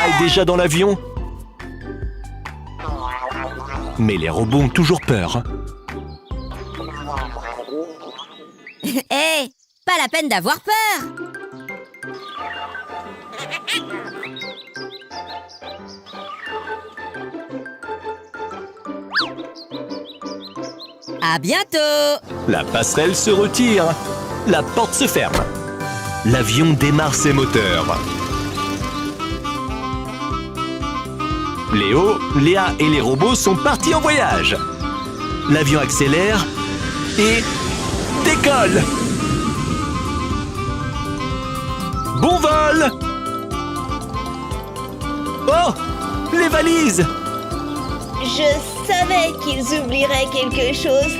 Léa est déjà dans l'avion. Mais les robots ont toujours peur. Hé, pas la peine d'avoir peur. À bientôt. La passerelle se retire. La porte se ferme. L'avion démarre ses moteurs. Léo, Léa et les robots sont partis en voyage. L'avion accélère et décolle. Bon vol! Oh! Les valises! Je savais qu'ils oublieraient quelque chose.